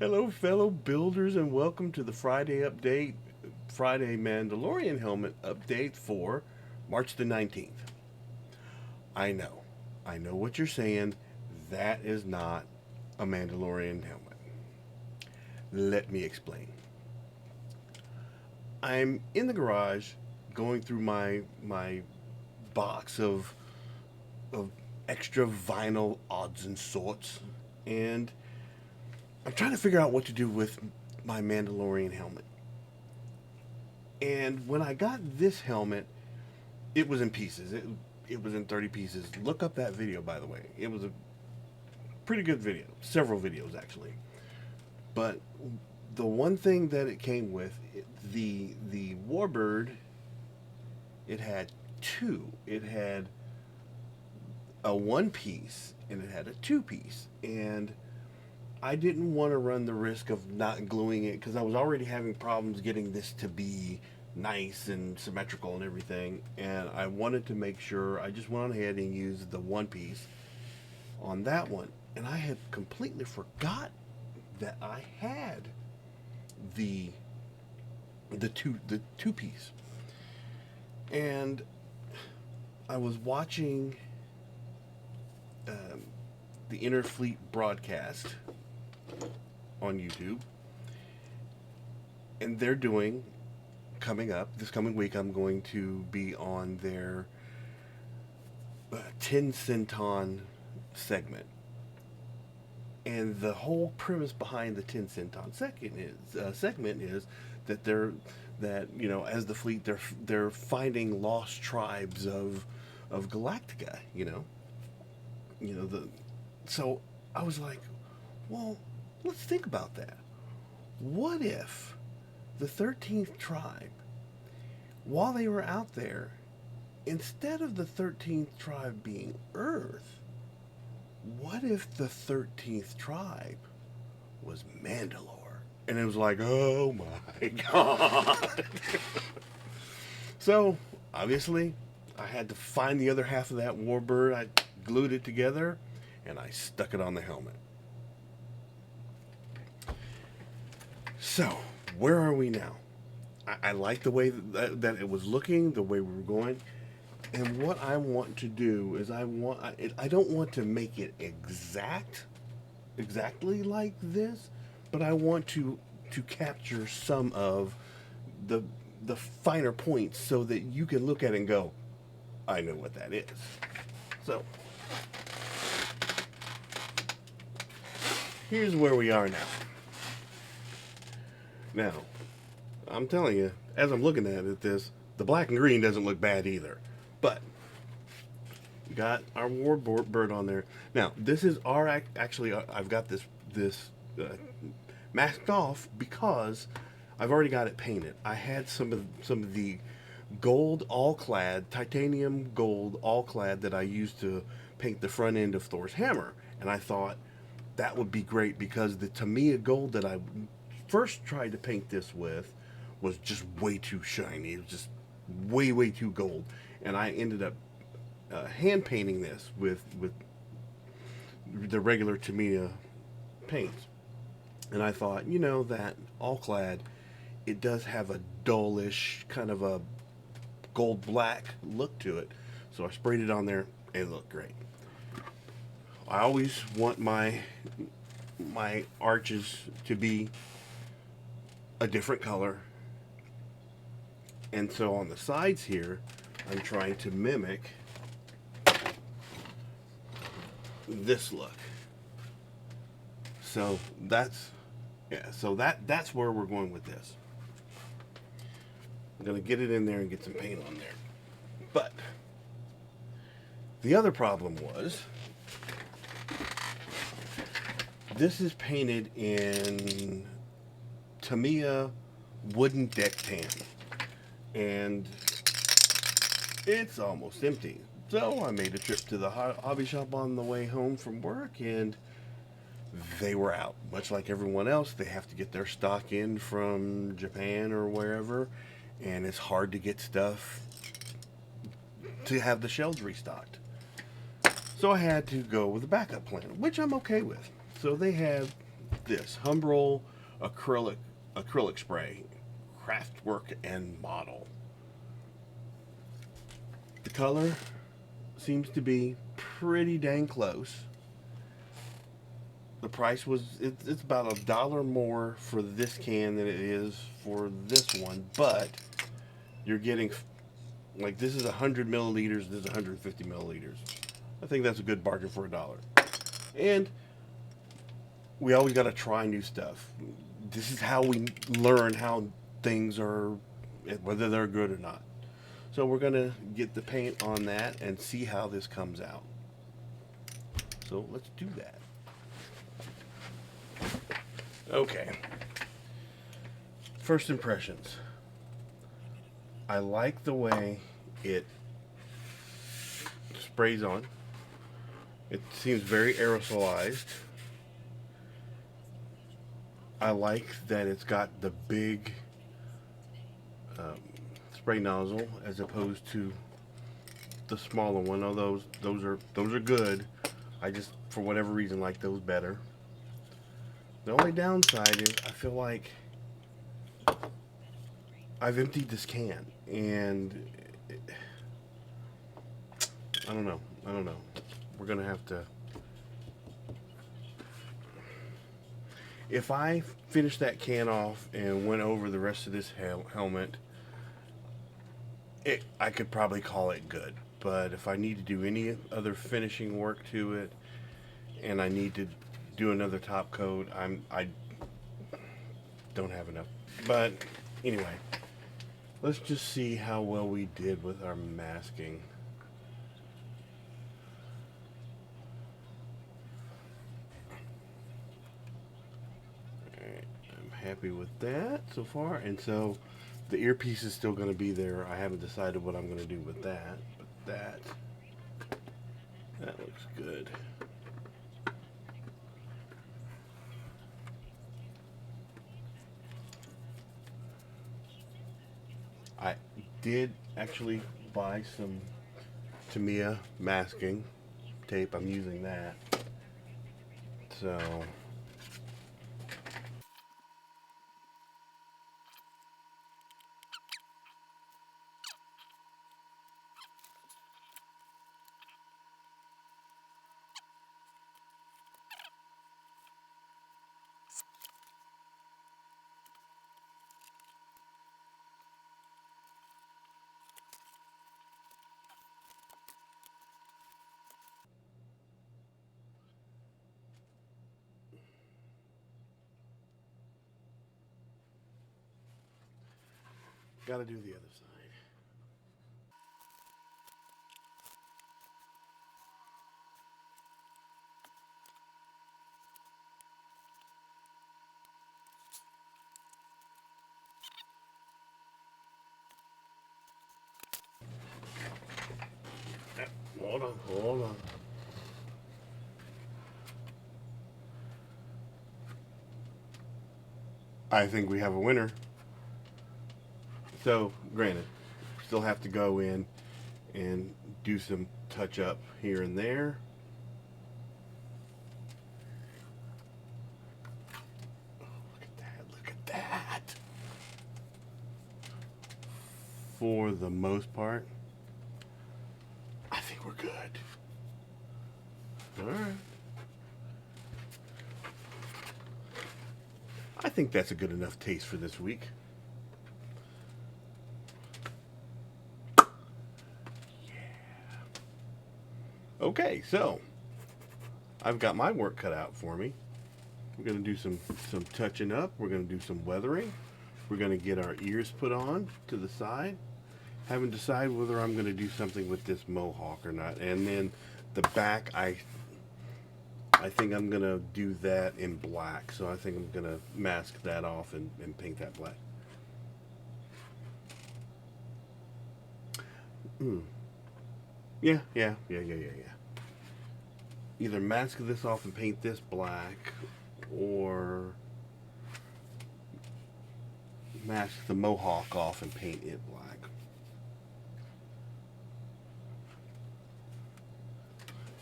Hello, fellow builders, and welcome to the Friday Mandalorian helmet update for March the 19th. I know, I know what you're saying. That is not a Mandalorian helmet. Let me explain. I'm in the garage going through my box of extra vinyl odds and sorts, and I'm trying to figure out what to do with my Mandalorian helmet. And when I got this helmet, it was in pieces. It was in 30 pieces. Look up that video, by the way. It was a pretty good video. Several videos, actually. But the one thing that it came with, the Warbird, it had two. It had a one piece and it had a two piece. And I didn't want to run the risk of not gluing it because I was already having problems getting this to be nice and symmetrical and everything. And I wanted to make sure I just went on ahead and used the one piece on that one. And I had completely forgot that I had the two piece. And I was watching the Interfleet broadcast on YouTube, and they're doing, coming up this coming week, I'm going to be on their 10 centon segment. And the whole premise behind the 10 centon segment is that as the fleet, they're finding lost tribes of Galactica. So I was like, well, let's think about that. What if the 13th tribe, while they were out there, instead of the 13th tribe being Earth, what if the 13th tribe was Mandalore? And it was like, oh my God. So, obviously, I had to find the other half of that Warbird. I glued it together, and I stuck it on the helmet. So, where are we now? I like the way that it was looking, the way we were going. And what I want to do is I don't want to make it exactly like this, but I want to capture some of the finer points so that you can look at it and go, I know what that is. So, here's where we are now. Now, I'm telling you, as I'm looking at it, the black and green doesn't look bad either. But we got our Warbird on there. Now, this is actually I've got this masked off because I've already got it painted. I had some of the gold all-clad, titanium gold all-clad that I used to paint the front end of Thor's hammer, and I thought that would be great because the Tamiya gold that I first tried to paint this with was just way too shiny. It was just way too gold, and I ended up hand painting this with the regular Tamiya paints. And I thought, that all clad, it does have a dullish kind of a gold black look to it. So I sprayed it on there and it looked great. I always want my arches to be a different color. And so on the sides here, I'm trying to mimic this look. So that's where we're going with this. I'm gonna get it in there and get some paint on there. But the other problem was this is painted in Tamiya wooden deck tan, and it's almost empty. So I made a trip to the hobby shop on the way home from work, and they were out. Much like everyone else, they have to get their stock in from Japan or wherever, and it's hard to get stuff to have the shelves restocked. So I had to go with a backup plan, which I'm okay with. So they have this Humbrol acrylic spray, Craftwork and Model. The color seems to be pretty dang close. The price was, it's about $1 more for this can than it is for this one, but you're getting, like, this is 100 milliliters, this is 150 milliliters. I think that's a good bargain for $1. And we always got to try new stuff. This is how we learn how things are, whether they're good or not. So we're going to get the paint on that and see how this comes out. So let's do that. Okay. First impressions. I like the way it sprays on. It seems very aerosolized. I like that it's got the big spray nozzle as opposed to the smaller one. Although those are good. I just, for whatever reason, like those better. The only downside is I feel like I've emptied this can, and I don't know. We're gonna have to. If I finished that can off and went over the rest of this helmet, I could probably call it good. But if I need to do any other finishing work to it, and I need to do another top coat, I don't have enough. But anyway, let's just see how well we did with our masking. Alright, I'm happy with that so far. And so the earpiece is still going to be there. I haven't decided what I'm going to do with that, but that looks good. I did actually buy some Tamiya masking tape. I'm using that. So gotta do the other side. Hold on. I think we have a winner. So, granted, still have to go in and do some touch up here and there. Oh, look at that. For the most part, I think we're good. All right. I think that's a good enough taste for this week. Okay, so I've got my work cut out for me. We're going to do some touching up. We're going to do some weathering. We're going to get our ears put on to the side. Haven't decided whether I'm going to do something with this mohawk or not. And then the back, I think I'm going to do that in black. So I think I'm going to mask that off and paint that black. Yeah. Either mask this off and paint this black, or mask the mohawk off and paint it black.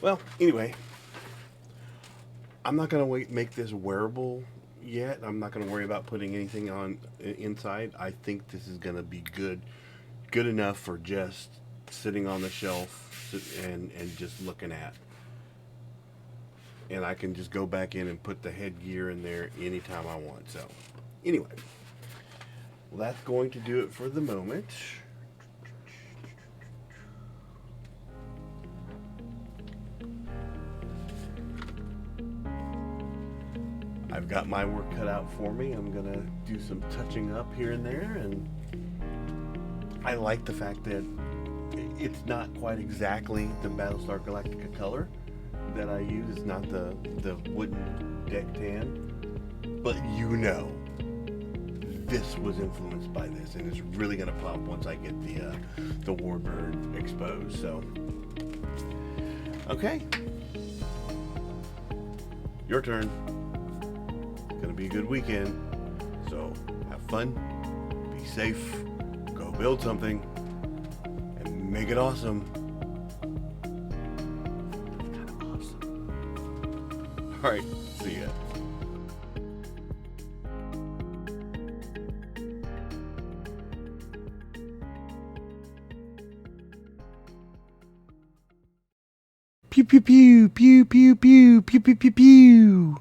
Well, anyway, I'm not gonna make this wearable yet. I'm not going to worry about putting anything on inside. I think this is going to be good enough for just sitting on the shelf and just looking at. And I can just go back in and put the headgear in there anytime I want. So, anyway, well, that's going to do it for the moment. I've got my work cut out for me. I'm going to do some touching up here and there. And I like the fact that it's not quite exactly the Battlestar Galactica color that I use. It's not the wooden deck tan, but this was influenced by this, and it's really gonna pop once I get the Warbird exposed. So, okay, your turn. It's gonna be a good weekend, so have fun, be safe, go build something, and make it awesome. All right, see ya. Pew pew pew pew pew pew pew pew pew pew.